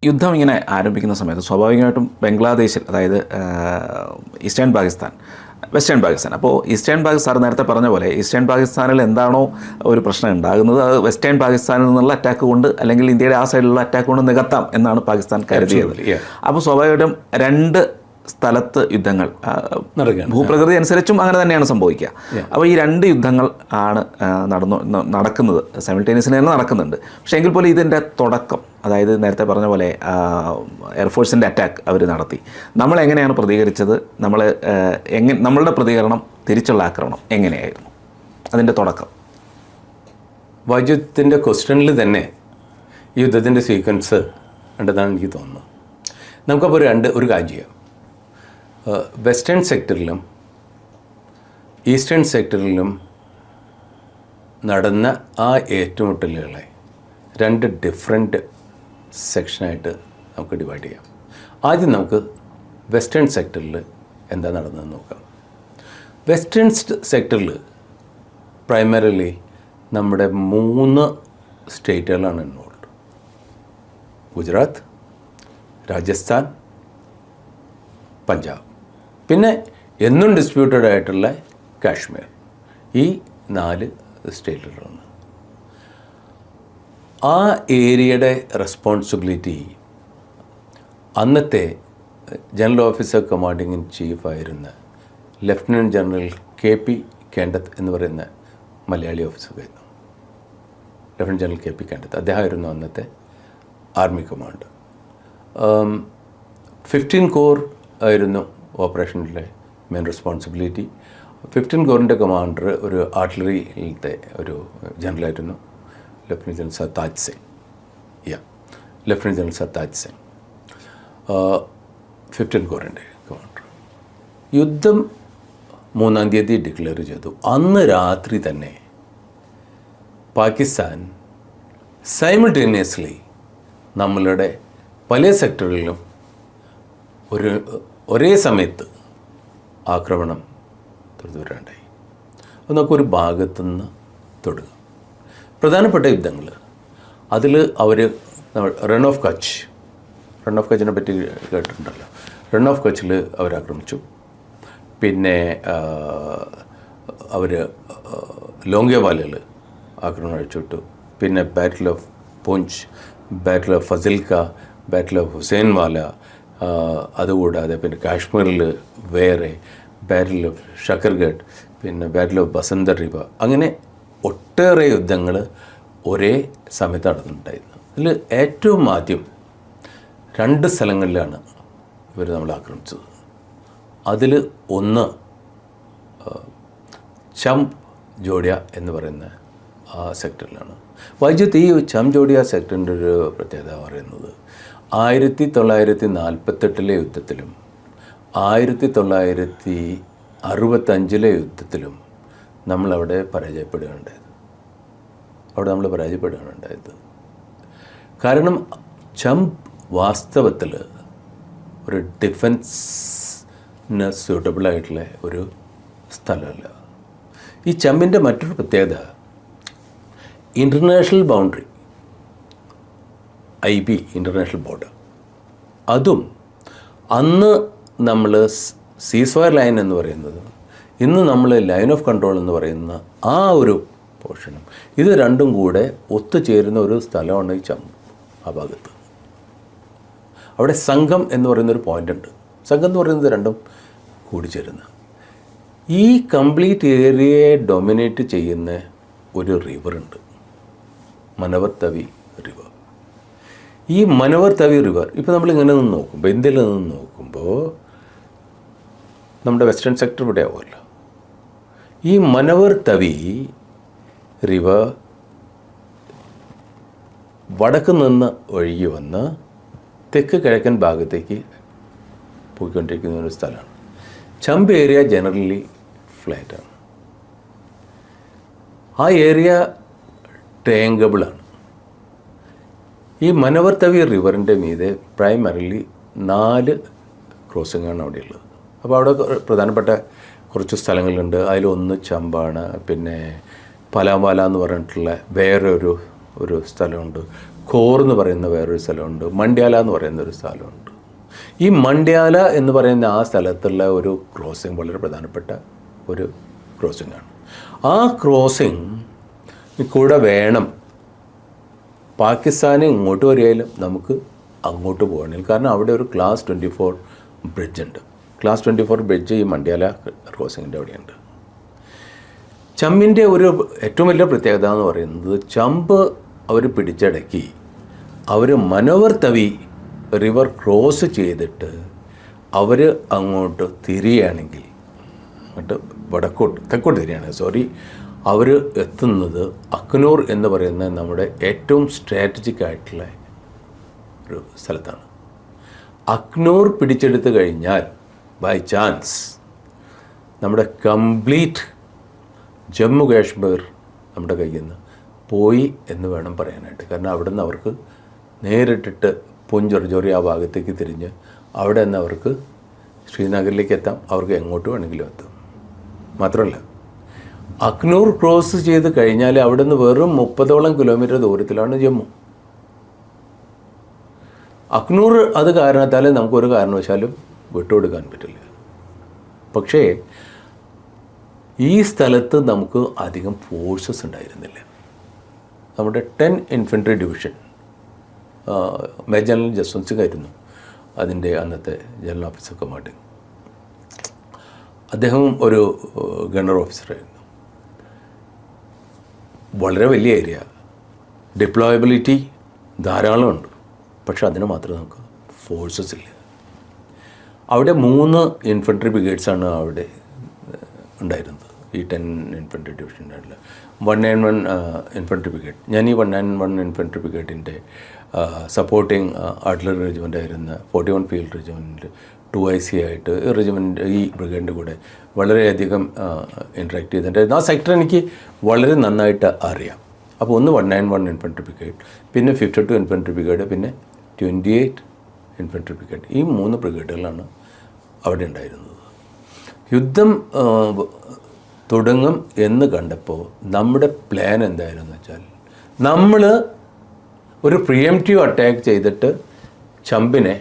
യുദ്ധം ഇങ്ങനെ ആരംഭിക്കുന്ന സമയത്ത് സ്വാഭാവികമായിട്ടും ബംഗ്ലാദേശിൽ, അതായത് ഈസ്റ്റേൺ പാകിസ്ഥാൻ, വെസ്റ്റേൺ പാകിസ്ഥാൻ, അപ്പോൾ ഈസ്റ്റേൺ പാകിസ്ഥാൻ നേരത്തെ പറഞ്ഞ പോലെ ഈസ്റ്റേൺ പാകിസ്ഥാനിൽ എന്താണോ ഒരു പ്രശ്നം ഉണ്ടാകുന്നത് അത് വെസ്റ്റേൺ പാകിസ്ഥാനിൽ നിന്നുള്ള അറ്റാക്ക് കൊണ്ട് അല്ലെങ്കിൽ ഇന്ത്യയുടെ ആ സൈഡിലുള്ള അറ്റാക്ക് കൊണ്ട് നികത്താം എന്നാണ് പാകിസ്ഥാൻ കരുതിയത്. അപ്പോൾ സ്വാഭാവികമായിട്ടും രണ്ട് സ്ഥലത്ത് യുദ്ധങ്ങൾ ഭൂപ്രകൃതി അനുസരിച്ചും അങ്ങനെ തന്നെയാണ് സംഭവിക്കുക. അപ്പോൾ ഈ രണ്ട് യുദ്ധങ്ങൾ ആണ് നടക്കുന്നത്, സൈമിൾട്ടേനിയസ്ലി തന്നെ നടക്കുന്നുണ്ട്. പക്ഷേ എങ്കിൽ പോലും ഇതിൻ്റെ തുടക്കം, അതായത് നേരത്തെ പറഞ്ഞ പോലെ എയർഫോഴ്സിൻ്റെ അറ്റാക്ക് അവർ നടത്തി. നമ്മളെങ്ങനെയാണ് പ്രതികരിച്ചത്? നമ്മളുടെ പ്രതികരണം, തിരിച്ചുള്ള ആക്രമണം എങ്ങനെയായിരുന്നു അതിൻ്റെ തുടക്കം? വൈദ്യുത്തിൻ്റെ ക്വസ്റ്റ്യനിൽ തന്നെ ഈ യുദ്ധത്തിൻ്റെ സീക്വൻസ് ഉണ്ടെന്നാണ് എനിക്ക് തോന്നുന്നത്. നമുക്കപ്പോൾ ഒരു കാര്യം ചെയ്യാം. വെസ്റ്റേൺ സെക്ടറിലും ഈസ്റ്റേൺ സെക്ടറിലും നടന്ന ആ ഏറ്റുമുട്ടലുകളെ രണ്ട് ഡിഫറെൻറ്റ് സെക്ഷനായിട്ട് നമുക്ക് ഡിവൈഡ് ചെയ്യാം. ആദ്യം നമുക്ക് വെസ്റ്റേൺ സെക്ടറിൽ എന്താ നടന്നതെന്ന് നോക്കാം. വെസ്റ്റേൺ സെക്ടറിൽ പ്രൈമറിലി നമ്മുടെ 3 സ്റ്റേറ്റുകളാണ് ഇൻവോൾവ്: ഗുജറാത്ത്, രാജസ്ഥാൻ, പഞ്ചാബ്, പിന്നെ എന്നും ഡിസ്പ്യൂട്ടഡ് ആയിട്ടുള്ള കാശ്മീർ. ഈ 4 സ്റ്റേറ്റുകളാണ്. ആ ഏരിയയുടെ റെസ്പോൺസിബിലിറ്റി അന്നത്തെ ജനറൽ ഓഫീസർ കമാൻഡിംഗ് ഇൻ ചീഫായിരുന്ന ലഫ്റ്റനൻറ്റ് ജനറൽ KP കേണ്ടത്ത് എന്ന് പറയുന്ന മലയാളി ഓഫീസറായിരുന്നു. ലഫ്റ്റനൻറ്റ് ജനറൽ KP കേണ്ടത്ത് അദ്ദേഹമായിരുന്നു അന്നത്തെ ആർമി കമാൻഡർ. 15 കോർ ആയിരുന്നു ഓപ്പറേഷനിലെ മെയിൻ റെസ്പോൺസിബിലിറ്റി. 15 കോറിൻ്റെ കമാൻഡർ ഒരു ആർട്ടിലറിയിലത്തെ ഒരു ജനറലായിരുന്നു, lieutenant general Sartaj Singh. Lieutenant general Sartaj Singh 15 കോറിൻ്റെ കമാൻഡർ. യുദ്ധം 3-ാം തീയതി ഡിക്ലെയർ ചെയ്തു. അന്ന് രാത്രി തന്നെ പാകിസ്ഥാൻ സൈമിൾട്ടേനിയസ്ലി നമ്മളുടെ പല സെക്ടറുകളിലും ഒരേ സമയത്ത് ആക്രമണം തുടരുകയുണ്ടായി. അപ്പോൾ നമുക്കൊരു ഭാഗത്തുനിന്ന് തുടങ്ങും. പ്രധാനപ്പെട്ട യുദ്ധങ്ങൾ അതിൽ അവർ റൺ ഓഫ് കച്ചിനെ പറ്റി കേട്ടിട്ടുണ്ടല്ലോ. റൺ ഓഫ് കച്ചിൽ അവരാക്രമിച്ചു. പിന്നെ അവർ ലോങ്കേവാലയിൽ ആക്രമണം അഴിച്ചുവിട്ടു. പിന്നെ battle of Poonch, battle of Fazilka, battle of Hussainiwala, അതുകൂടാതെ പിന്നെ കാശ്മീരിൽ വേറെ ബാറ്റിൽ ഓഫ് ഷക്കർഗഡ്, പിന്നെ ബാറ്റിൽ ഓഫ് ബസന്തർ റിവ, അങ്ങനെ ഒട്ടേറെ യുദ്ധങ്ങൾ ഒരേ സമയത്ത് നടന്നിട്ടുണ്ടായിരുന്നു. ഇതിൽ ഏറ്റവും ആദ്യം 2 സ്ഥലങ്ങളിലാണ് ഇവർ നമ്മൾ ആക്രമിച്ചത്. അതിൽ ഒന്ന് ചമ്പ് ജോഡിയ എന്ന് പറയുന്ന ആ സെക്ടറിലാണ്. വൈദ്യുത്ത് ഈ ചമ്പ് ജോഡിയ സെക്ടറിൻ്റെ ഒരു പ്രത്യേകത പറയുന്നത് 1948 യുദ്ധത്തിലും 1965 യുദ്ധത്തിലും നമ്മളവിടെ പരാജയപ്പെടുകയുണ്ടായത്. കാരണം ചമ്പ് വാസ്തവത്തിൽ ഒരു ഡിഫൻസിന് സ്യൂട്ടബിളായിട്ടുള്ള ഒരു സ്ഥലമല്ല. ഈ ചമ്പിൻ്റെ മറ്റൊരു പ്രത്യേകത international boundary, IB international border, അതും അന്ന് നമ്മൾ സീസ്ഫയർ ലൈൻ എന്ന് പറയുന്നത്, ഇന്ന് നമ്മൾ ലൈൻ ഓഫ് കൺട്രോൾ എന്ന് പറയുന്ന ആ ഒരു പോർഷനും, ഇത് രണ്ടും കൂടെ ഒത്തുചേരുന്ന ഒരു സ്ഥലമാണ് ഈ ചമ്പ്. ആ ഭാഗത്ത് അവിടെ സംഘം എന്ന് പറയുന്നൊരു പോയിൻ്റ് ഉണ്ട്. സംഘം എന്ന് പറയുന്നത് രണ്ടും കൂടിച്ചേരുന്ന ഈ കംപ്ലീറ്റ് ഏരിയയെ ഡൊമിനേറ്റ് ചെയ്യുന്ന ഒരു റിവറുണ്ട്, മനവർ തവി റിവർ. ഈ മനവർ തവി റിവർ ഇപ്പോൾ നമ്മളിങ്ങനെ നിന്ന് നോക്കുമ്പോൾ, ഇന്ത്യയിൽ നിന്ന് നോക്കുമ്പോൾ നമ്മുടെ വെസ്റ്റേൺ സെക്ടർ ഇവിടെ ആവുമല്ലോ. ഈ മനവർ തവി റിവർ വടക്ക് നിന്ന് ഒഴുകി വന്ന് തെക്ക് കിഴക്കൻ ഭാഗത്തേക്ക് പോയിക്കൊണ്ടിരിക്കുന്ന ഒരു സ്ഥലമാണ്. ചമ്പ് ഏരിയ ജനറലി ഫ്ലാറ്റാണ്. ആ ഏരിയ ട്രയാങ്കിളാണ്. ഈ മനവർ തവി റിവറിൻ്റെ മീതെ പ്രൈമറിലി 4 ക്രോസിങ്ങാണ് അവിടെയുള്ളത്. അപ്പോൾ അവിടെ പ്രധാനപ്പെട്ട കുറച്ച് സ്ഥലങ്ങളുണ്ട്. അതിലൊന്ന് ചമ്പാണ്. പിന്നെ പലാവാല എന്ന് പറഞ്ഞിട്ടുള്ള വേറെ ഒരു സ്ഥലമുണ്ട്. ഖോർ എന്ന് പറയുന്ന വേറൊരു സ്ഥലമുണ്ട്, മണ്ഡ്യാല എന്ന് പറയുന്ന ഒരു സ്ഥലമുണ്ട്. ഈ മണ്ഡ്യാല എന്ന് പറയുന്ന ആ സ്ഥലത്തുള്ള ഒരു ക്രോസിങ് വളരെ പ്രധാനപ്പെട്ട ഒരു ക്രോസിംഗ് ആണ്. ആ ക്രോസിങ് കൂടെ വേണം പാകിസ്ഥാന് ഇങ്ങോട്ട് വരികയാലും നമുക്ക് അങ്ങോട്ട് പോകണമെങ്കിൽ. കാരണം അവിടെ ഒരു ക്ലാസ് 24 ബ്രിഡ്ജ് ഉണ്ട്. ക്ലാസ് 24 ബ്രിഡ്ജ് ഈ മണ്ഡ്യാല ക്രോസിങ്ങിൻ്റെ അവിടെയുണ്ട്. ചമ്പിൻ്റെ ഒരു ഏറ്റവും വലിയ പ്രത്യേകത എന്ന് പറയുന്നത്, ചമ്പ് അവർ പിടിച്ചടക്കി അവർ മനോവർ തവി റിവർ ക്രോസ് ചെയ്തിട്ട് അവർ അങ്ങോട്ട് തിരിയുകയാണെങ്കിൽ, അങ്ങോട്ട് തെക്കോട്ട് തിരിയാണ് അവർ എത്തുന്നത് അക്നൂർ എന്ന് പറയുന്ന നമ്മുടെ ഏറ്റവും സ്ട്രാറ്റജിക് ആയിട്ടുള്ള ഒരു സ്ഥലത്താണ്. അക്നൂർ പിടിച്ചെടുത്ത് കഴിഞ്ഞാൽ ബൈ ചാൻസ് നമ്മുടെ കംപ്ലീറ്റ് ജമ്മു കാശ്മീർ നമ്മുടെ കയ്യിൽ നിന്ന് പോയി എന്ന് വേണം പറയാനായിട്ട്. കാരണം അവിടെ നിന്ന് അവർക്ക് നേരിട്ടിട്ട് പുഞ്ച് രജോറി ആ ഭാഗത്തേക്ക് തിരിഞ്ഞ് അവിടെ നിന്ന് അവർക്ക് ശ്രീനഗറിലേക്ക് എത്താം, അവർക്ക് എങ്ങോട്ട് വേണമെങ്കിലും എത്താം. മാത്രമല്ല അക്നൂർ ക്രോസ് ചെയ്ത് കഴിഞ്ഞാൽ അവിടെ നിന്ന് വെറും 30ഓളം കിലോമീറ്റർ ദൂരത്തിലാണ് ജമ്മു. അക്നൂർ അത് കാരണത്താൽ നമുക്കൊരു കാരണവശാലും വിട്ടുകൊടുക്കാൻ പറ്റില്ല. പക്ഷേ ഈ സ്ഥലത്ത് നമുക്ക് അധികം ഫോഴ്സസ് ഉണ്ടായിരുന്നില്ല. നമ്മുടെ 10 infantry division major general Jaswant Singh ആയിരുന്നു അതിൻ്റെ അന്നത്തെ ജനറൽ ഓഫീസർ കമാൻഡിങ്. അദ്ദേഹം ഒരു ഗണ്ണർ ഓഫീസറായിരുന്നു. വളരെ വലിയ ഏരിയ, ഡിപ്ലോയബിലിറ്റി ധാരാളമുണ്ട്, പക്ഷെ അതിന് മാത്രം നമുക്ക് ഫോഴ്സസ് ഇല്ല. അവിടെ 3 ഇൻഫൻട്രി ബ്രിഗേഡ്സാണ് അവിടെ ഉണ്ടായിരുന്നത്. ഈ 10 ഇൻഫൻട്രി ഡിവിഷനുള്ള 191 ഇൻഫൻട്രി ബ്രിഗേഡ്. ഞാൻ ഈ 191 ഇൻഫൻട്രി ബ്രിഗേഡിൻ്റെ സപ്പോർട്ടിങ് ആർട്ടിലറി റെജിമെൻ്റ് ആയിരുന്ന 41 ഫീൽഡ് റെജിമെൻറ്റ് 2IC ആയിട്ട് ഈ റെജിമെൻറ്റ് ഈ ബ്രിഗേഡിൻ്റെ കൂടെ വളരെയധികം ഇൻട്രാക്ട് ചെയ്തിട്ടുണ്ടായിരുന്നു. ആ സെക്ടർ എനിക്ക് വളരെ നന്നായിട്ട് അറിയാം. അപ്പോൾ ഒന്ന് 191 ഇൻഫൻട്രി ബ്രിഗേഡ്, പിന്നെ 52 ഇൻഫൻട്രി ബ്രിഗേഡ്, പിന്നെ 28 ഇൻഫൻട്രി ബ്രിഗേഡ്. ഈ 3 ബ്രിഗേഡുകളാണ് അവിടെ ഉണ്ടായിരുന്നത്. യുദ്ധം തുടങ്ങും എന്ന് കണ്ടപ്പോൾ നമ്മുടെ പ്ലാൻ എന്തായിരുന്നു വെച്ചാൽ, നമ്മൾ ഒരു പ്രിയംറ്റീവ് അറ്റാക്ക് ചെയ്തിട്ട് ചമ്പിനെ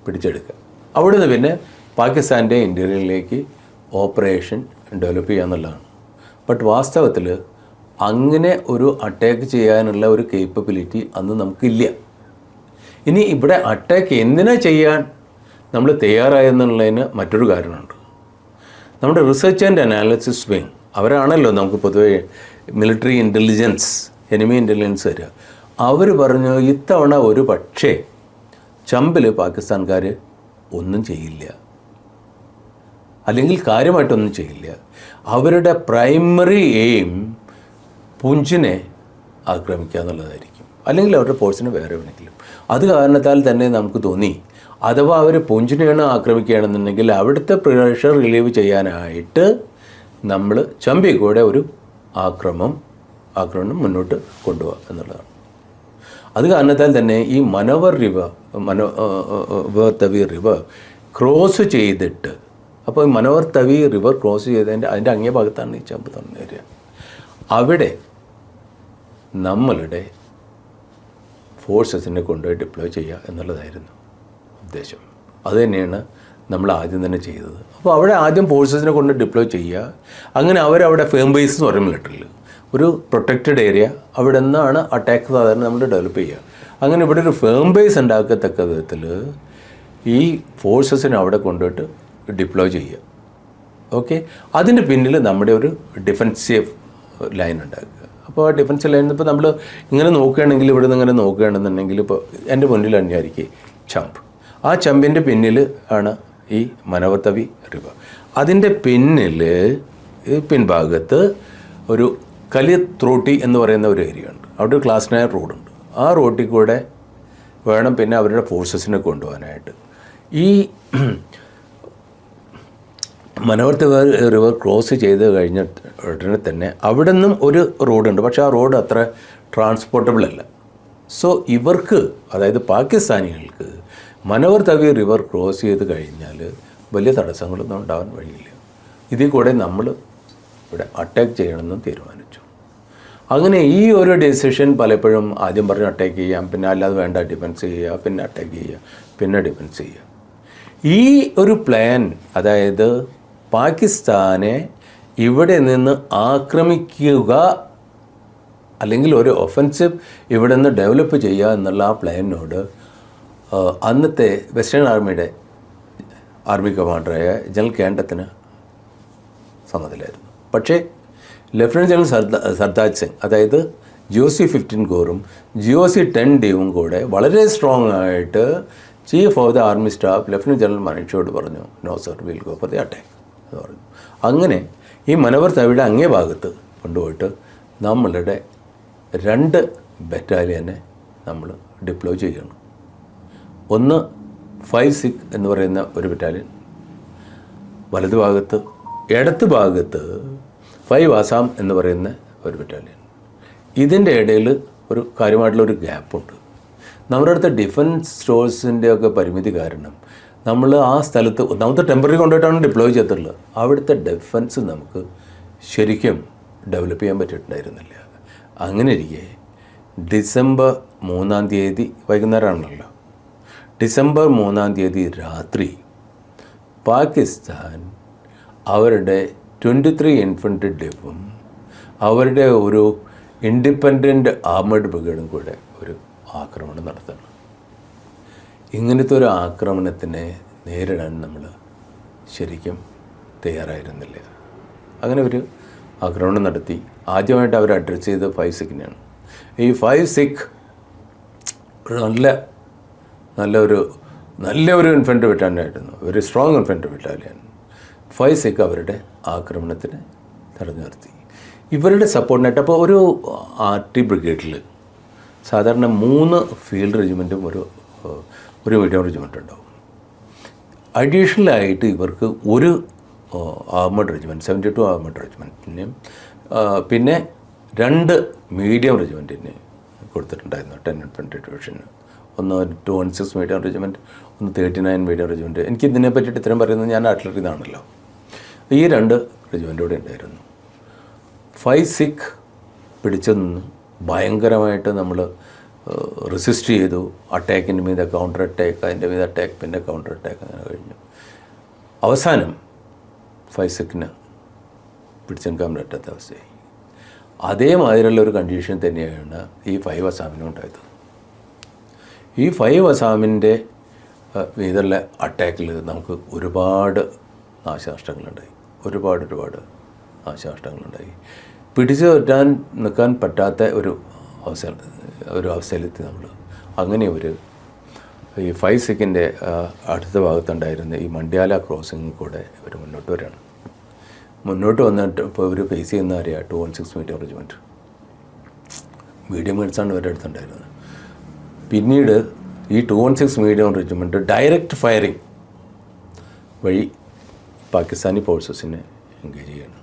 പിടിച്ചെടുക്കുക, അവിടെ നിന്ന് പിന്നെ പാകിസ്ഥാൻ്റെ ഇൻറ്റീരിയറിലേക്ക് ഓപ്പറേഷൻ ഡെവലപ്പ് ചെയ്യുക എന്നുള്ളതാണ്. ബട്ട് വാസ്തവത്തിൽ അങ്ങനെ ഒരു അറ്റാക്ക് ചെയ്യാനുള്ള ഒരു കേപ്പബിലിറ്റി അന്ന് നമുക്കില്ല. ഇനി ഇവിടെ അറ്റാക്ക് എന്തിനാ ചെയ്യാൻ നമ്മൾ തയ്യാറായെന്നുള്ളതിന് മറ്റൊരു കാരണമുണ്ട്. നമ്മുടെ റിസർച്ച് ആൻഡ് അനാലിസിസ് വിങ്, അവരാണല്ലോ നമുക്ക് പൊതുവേ മിലിറ്ററി ഇൻ്റലിജൻസ്, എനിമി ഇൻ്റലിജൻസ് തരിക. അവർ പറഞ്ഞു ഇത്തവണ ഒരു പക്ഷേ ചമ്പിൽ പാകിസ്ഥാൻകാർ ഒന്നും ചെയ്യില്ല, അല്ലെങ്കിൽ കാര്യമായിട്ടൊന്നും ചെയ്യില്ല. അവരുടെ പ്രൈമറി എയിം പുഞ്ചിനെ ആക്രമിക്കുക എന്നുള്ളതായിരിക്കും, അല്ലെങ്കിൽ അവരുടെ ഫോഴ്സിനെ വേറെ എവിടെയെങ്കിലും. അത് കാരണത്താൽ തന്നെ നമുക്ക് തോന്നി, അഥവാ അവർ പുഞ്ചിനെയാണ് ആക്രമിക്കുകയാണെന്നുണ്ടെങ്കിൽ അവിടുത്തെ പ്രഷർ റിലീവ് ചെയ്യാനായിട്ട് നമ്മൾ ചമ്പിൽ കൂടെ ഒരു ആക്രമണം മുന്നോട്ട് കൊണ്ടുപോകുക എന്നുള്ളതാണ്. അത് കാരണത്താൽ തന്നെ ഈ മനോവർ തവി റിവർ ക്രോസ് ചെയ്തിട്ട്, അപ്പോൾ മനോവർ തവി റിവർ ക്രോസ് ചെയ്തതിൻ്റെ അതിൻ്റെ അങ്ങേ ഭാഗത്താണ് ഈ ചമ്പ് തന്ന ഏരിയ. അവിടെ നമ്മളുടെ ഫോഴ്സസിനെ കൊണ്ടുപോയി ഡിപ്ലോയ് ചെയ്യുക എന്നുള്ളതായിരുന്നു ഉദ്ദേശം. അതുതന്നെയാണ് നമ്മൾ ആദ്യം തന്നെ ചെയ്തത്. അപ്പോൾ അവിടെ ആദ്യം ഫോഴ്സസിനെ കൊണ്ട് ഡിപ്ലോയ് ചെയ്യുക. അങ്ങനെ അവരവിടെ ഫേം ബേസ് എന്ന് പറയും മിലിറ്ററിയിൽ, ഒരു പ്രൊട്ടക്റ്റഡ് ഏരിയ, അവിടെ നിന്നാണ് അറ്റാക്ക് സാധാരണ നമ്മൾ ഡെവലപ്പ് ചെയ്യുക. അങ്ങനെ ഇവിടെ ഒരു ഫേം ബേസ് ഉണ്ടാക്കത്തക്ക വിധത്തിൽ ഈ ഫോഴ്സസിനെ അവിടെ കൊണ്ടുപോയിട്ട് ഡിപ്ലോയ് ചെയ്യുക. ഓക്കെ, അതിൻ്റെ പിന്നിൽ നമ്മുടെ ഒരു ഡിഫൻസീവ് ലൈൻ ഉണ്ടാക്കുക. അപ്പോൾ ആ ഡിഫൻസീവ് ലൈൻ ഇപ്പോൾ നമ്മൾ ഇങ്ങനെ നോക്കുകയാണെങ്കിൽ, ഇവിടെ നിന്ന് ഇങ്ങനെ നോക്കുകയാണെന്നുണ്ടെങ്കിൽ, ഇപ്പോൾ എൻ്റെ മുന്നിൽ തന്നെയായിരിക്കും ചമ്പ്. ആ ചമ്പിൻ്റെ പിന്നിൽ ആണ് ഈ മനോവർ തവി റിവർ. അതിൻ്റെ പിന്നിൽ ഈ പിൻഭാഗത്ത് ഒരു കലിത്രോട്ടി എന്ന് പറയുന്ന ഒരു ഏരിയ ഉണ്ട്. അവിടെ ഒരു ക്ലാസ് 9 റോഡുണ്ട്. ആ റോഡിൽ കൂടെ വേണം പിന്നെ അവരുടെ ഫോഴ്സസിനെ കൊണ്ടുപോകാനായിട്ട്. ഈ മനോവർ തവി റിവർ ക്രോസ് ചെയ്ത് കഴിഞ്ഞ ഉടനെ തന്നെ അവിടെ നിന്നും ഒരു റോഡുണ്ട്, പക്ഷേ ആ റോഡ് അത്ര ട്രാൻസ്പോർട്ടബിൾ അല്ല. സോ ഇവർക്ക്, അതായത് പാകിസ്ഥാനികൾക്ക് മനോവർ തവി റിവർ ക്രോസ് ചെയ്ത് കഴിഞ്ഞാൽ വലിയ തടസ്സങ്ങളൊന്നും ഉണ്ടാവാൻ വഴിയില്ല. ഇതിൽ കൂടെ നമ്മൾ ഇവിടെ അറ്റാക്ക് ചെയ്യണമെന്നും തീരുമാനിച്ചു. അങ്ങനെ ഈ ഒരു ഡെസിഷൻ പലപ്പോഴും ആദ്യം പറഞ്ഞ് അറ്റാക്ക് ചെയ്യാം, പിന്നെ അല്ലാതെ വേണ്ട ഡിഫെൻസ് ചെയ്യുക, പിന്നെ അറ്റാക്ക് ചെയ്യുക, പിന്നെ ഡിഫെൻസ് ചെയ്യുക. ഈ ഒരു പ്ലാൻ, അതായത് പാകിസ്ഥാനെ ഇവിടെ നിന്ന് ആക്രമിക്കുക അല്ലെങ്കിൽ ഒരു ഒഫൻസീവ് ഇവിടെ നിന്ന് ഡെവലപ്പ് ചെയ്യുക എന്നുള്ള ആ പ്ലാനിനോട് അന്നത്തെ വെസ്റ്റേൺ ആർമി കമാൻഡറായ ജനറൽ കേണ്ടത്തിന് സമ്മതമില്ലായിരുന്നു. പക്ഷേ ലഫ്റ്റനൻറ്റ് ജനറൽ സർദാർ സിംഗ്, അതായത് GOC-15 കോറും GOC-10Dയും കൂടെ വളരെ സ്ട്രോങ് ആയിട്ട് chief of the army staff lieutenant general മനീഷോട് പറഞ്ഞു, no sir, will go for the attack എന്ന് പറഞ്ഞു. അങ്ങനെ ഈ മനോവർ തവിയുടെ അങ്ങേ ഭാഗത്ത് കൊണ്ടുപോയിട്ട് നമ്മളുടെ 2 ബറ്റാലിയനെ നമ്മൾ ഡിപ്ലോയ് ചെയ്യണം. ഒന്ന് 5 എന്ന് പറയുന്ന ഒരു ബറ്റാലിയൻ വലതു ഭാഗത്ത്, ഇടത്ത് ഭാഗത്ത് 5 ആസാം എന്ന് പറയുന്ന ഒരു ബറ്റാലിയൻ. ഇതിൻ്റെ ഇടയിൽ ഒരു കാര്യമായിട്ടുള്ളൊരു ഗ്യാപ്പുണ്ട്. നമ്മുടെ അടുത്ത ഡിഫൻസ് സ്റ്റോഴ്സിൻ്റെ ഒക്കെ പരിമിതി കാരണം നമ്മൾ ആ സ്ഥലത്ത് ഒന്നാമത്തെ ടെമ്പററി കൊണ്ടുപോയിട്ടാണ് ഡിപ്ലോയ് ചെയ്തിട്ടുള്ളത്. അവിടുത്തെ ഡിഫൻസ് നമുക്ക് ശരിക്കും ഡെവലപ്പ് ചെയ്യാൻ പറ്റിയിട്ടുണ്ടായിരുന്നില്ല. അങ്ങനെ ഇരിക്കെ ഡിസംബർ 3 വൈകുന്നേരമാണല്ലോ, ഡിസംബർ 3 രാത്രി പാകിസ്ഥാൻ അവരുടെ 23 ഇൻഫൻട്രി ഡിപ്പും അവരുടെ ഒരു ഇൻഡിപെൻഡൻറ്റ് ആർമഡ് ബ്രിഗേഡും കൂടെ ഒരു ആക്രമണം നടത്തണം. ഇങ്ങനത്തെ ഒരു ആക്രമണത്തിനെ നേരിടാൻ നമ്മൾ ശരിക്കും തയ്യാറായിരുന്നില്ല. അങ്ങനെ ഒരു ആക്രമണം നടത്തി. ആദ്യമായിട്ട് അവർ അഡ്രസ്സ് ചെയ്ത് 5-6-നെയാണ്. ഈ 5-6 നല്ലൊരു ഇൻഫൻട്രി ബറ്റാലിയനായിരുന്നു, ഒരു സ്ട്രോങ് ഇൻഫൻട്രി ബറ്റാലിയൻ. 5-6 അവരുടെ ആക്രമണത്തിന് തടഞ്ഞു നിർത്തി. ഇവരുടെ സപ്പോർട്ടിനായിട്ട് അപ്പോൾ ഒരു ആർട്ടി ബ്രിഗേഡിൽ സാധാരണ 3 ഫീൽഡ് റെജിമെൻറ്റും ഒരു മീഡിയം റെജിമെൻറ്റും ഉണ്ടാവും. അഡീഷണലായിട്ട് ഇവർക്ക് ഒരു ആർമഡ് റെജിമെൻറ്റ് 72 ആർമഡ് റെജിമെൻറ്റിനെയും പിന്നെ 2 മീഡിയം റെജിമെൻറ്റിനെ കൊടുത്തിട്ടുണ്ടായിരുന്നു. 10 ഇൻഫൻട്രി ഡിവിഷന്, ഒന്ന് 216 മീഡിയം റെജിമെൻറ്റ്, ഒന്ന് 39 മീഡിയം റെജിമെൻറ്റ്. എനിക്ക് ഇതിനെ പറ്റിയിട്ട് ഇത്രയും പറയുന്നത് ഞാൻ ആർട്ടിലറി ഇതാണല്ലോ. ഈ 2 റെജിമെൻറ്റോടെ ഉണ്ടായിരുന്നു. 5-6 പിടിച്ചു നിന്ന് ഭയങ്കരമായിട്ട് നമ്മൾ റെസിസ്റ്റ് ചെയ്തു. അറ്റാക്കിൻ്റെ മീതെ കൗണ്ടർ അറ്റാക്ക്, അതിൻ്റെ മീതെ അറ്റാക്ക്, പിന്നെ കൗണ്ടർ അറ്റാക്ക്, അങ്ങനെ കഴിഞ്ഞു. അവസാനം 5-6-ന് പിടിച്ചെടുക്കാൻ പറ്റാത്ത അവസ്ഥയായി. അതേമാതിരിയുള്ള ഒരു കണ്ടീഷൻ തന്നെയാണ് ഈ 5 ആസാമിനും ഉണ്ടായത്. ഈ 5 ആസാമിൻ്റെ മീതുള്ള അറ്റാക്കിൽ നമുക്ക് ഒരുപാട് നാശനഷ്ടങ്ങളുണ്ടായി, ഒരുപാട് നാശനഷ്ടങ്ങളുണ്ടായി. പിടിച്ചു നിൽക്കാൻ പറ്റാത്ത ഒരു അവസ്ഥയിലെത്തി നമ്മൾ. അങ്ങനെ ഈ 5-6-ൻ്റെ അടുത്ത ഭാഗത്തുണ്ടായിരുന്ന ഈ മണ്ഡ്യാല ക്രോസിംഗ് കൂടെ ഇവർ മുന്നോട്ട് വരികയാണ്. മുന്നോട്ട് വന്നിട്ട് ഇപ്പോൾ ഇവർ ഫേസ് ചെയ്യുന്ന അറിയാം 216 മീഡിയം റെജിമെൻറ്റ്, മീഡിയം ഗൺസാണ് ഇവരുടെ അടുത്തുണ്ടായിരുന്നത്. പിന്നീട് ഈ 216 മീഡിയം റെജിമെൻറ്റ് ഡയറക്റ്റ് ഫയറിങ് വഴി പാകിസ്ഥാനി ഫോഴ്സസിനെ എൻഗേജ് ചെയ്യണം.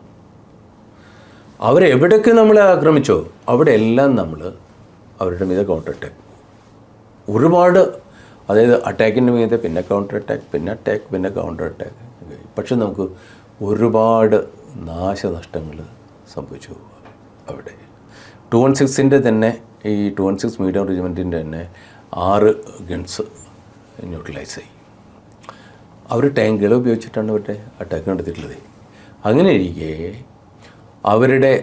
അവരെവിടെയൊക്കെ നമ്മളെ ആക്രമിച്ചോ അവിടെ എല്ലാം നമ്മൾ അവരുടെ മീതെ കൗണ്ടർ അറ്റാക്ക്, ഒരുപാട്, അതായത് അറ്റാക്കിൻ്റെ മീതെ പിന്നെ കൗണ്ടർ അറ്റാക്ക്, പിന്നെ അറ്റാക്ക്, പിന്നെ കൗണ്ടർ അറ്റാക്ക്. പക്ഷെ നമുക്ക് ഒരുപാട് നാശനഷ്ടങ്ങൾ സംഭവിച്ചു അവിടെ. 216-ൻ്റെ തന്നെ ഈ 216 മീഡിയം റെജിമെൻറ്റിൻ്റെ തന്നെ 6 ഗൺസ് ന്യൂട്രലൈസ് ആയി. അവർ ടാങ്കുകൾ ഉപയോഗിച്ചിട്ടാണ് അവരുടെ അറ്റാക്ക് നടത്തിയിട്ടുള്ളത്. അങ്ങനെ ഇരിക്കെ അവരുടെ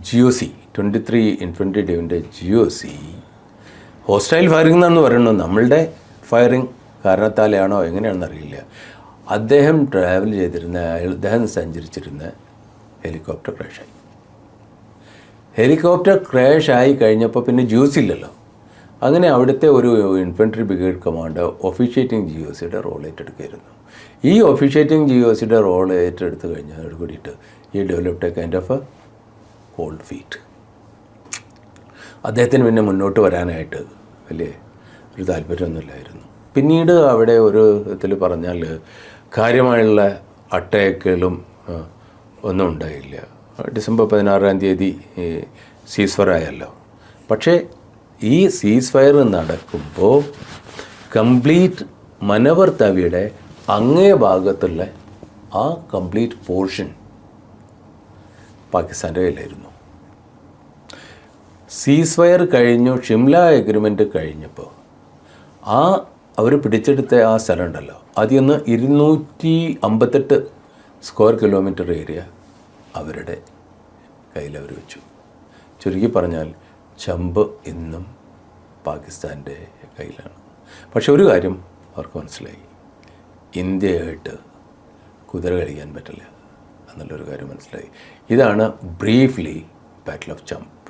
GOC 23 ഇൻഫൻട്രി ഡിവിൻ്റെ GOC ഹോസ്റ്റൈൽ ഫയറിംഗ് എന്നാണ് പറയുന്നത്. നമ്മളുടെ ഫയറിംഗ് കാരണത്താലാണോ എങ്ങനെയാണെന്ന് അറിയില്ല. അദ്ദേഹം ട്രാവൽ ചെയ്തിരുന്ന, അദ്ദേഹം സഞ്ചരിച്ചിരുന്ന ഹെലികോപ്റ്റർ ക്രാഷായി. ഹെലികോപ്റ്റർ ക്രാഷായി കഴിഞ്ഞപ്പോൾ പിന്നെ GOC ഇല്ലല്ലോ. അങ്ങനെ അവിടുത്തെ ഒരു ഇൻഫൻട്രി ബ്രിഗേഡ് കമാൻഡർ ഒഫീഷ്യേറ്റിംഗ് GOCയുടെ റോൾ ഏറ്റെടുക്കുകയായിരുന്നു. ഈ ഒഫീഷ്യേറ്റിംഗ് GOCയുടെ റോൾ ഏറ്റെടുത്ത് കഴിഞ്ഞതോട് കൂടിയിട്ട് ഈ developed a kind of a cold feet. അദ്ദേഹത്തിന് പിന്നെ മുന്നോട്ട് വരാനായിട്ട് വലിയ ഒരു താല്പര്യമൊന്നുമില്ലായിരുന്നു. പിന്നീട് അവിടെ ഒരു ഇതിൽ പറഞ്ഞാൽ കാര്യമായുള്ള അറ്റാക്കുകളും ഒന്നും ഉണ്ടായില്ല. ഡിസംബർ 16 സീസ് ഫയർ ആയല്ലോ. പക്ഷേ ഈ സീസ് ഫയർ നടക്കുമ്പോൾ കംപ്ലീറ്റ് മനോവർ തവിയുടെ അങ്ങേ ഭാഗത്തുള്ള ആ കംപ്ലീറ്റ് പോർഷൻ പാകിസ്ഥാൻ്റെ കയ്യിലായിരുന്നു. സീസ് ഫയർ കഴിഞ്ഞു, ഷിംല എഗ്രിമെൻറ്റ് കഴിഞ്ഞപ്പോൾ അവർ പിടിച്ചെടുത്ത ആ സ്ഥലം ഉണ്ടല്ലോ, അതിൽ നിന്ന് 258 സ്ക്വയർ കിലോമീറ്റർ ഏരിയ അവരുടെ കയ്യിൽ അവർ വെച്ചു. ചുരുക്കി പറഞ്ഞാൽ ചമ്പ് ഇന്നും പാകിസ്ഥാൻ്റെ കയ്യിലാണ്. പക്ഷെ ഒരു കാര്യം അവർക്ക് മനസ്സിലായി, ഇന്ത്യയായിട്ട് കുതിര കളിക്കാൻ പറ്റില്ല എന്നുള്ളൊരു കാര്യം മനസ്സിലായി. ഇതാണ് ബ്രീഫ്ലി ബാറ്റിൽ ഓഫ് ചമ്പ്.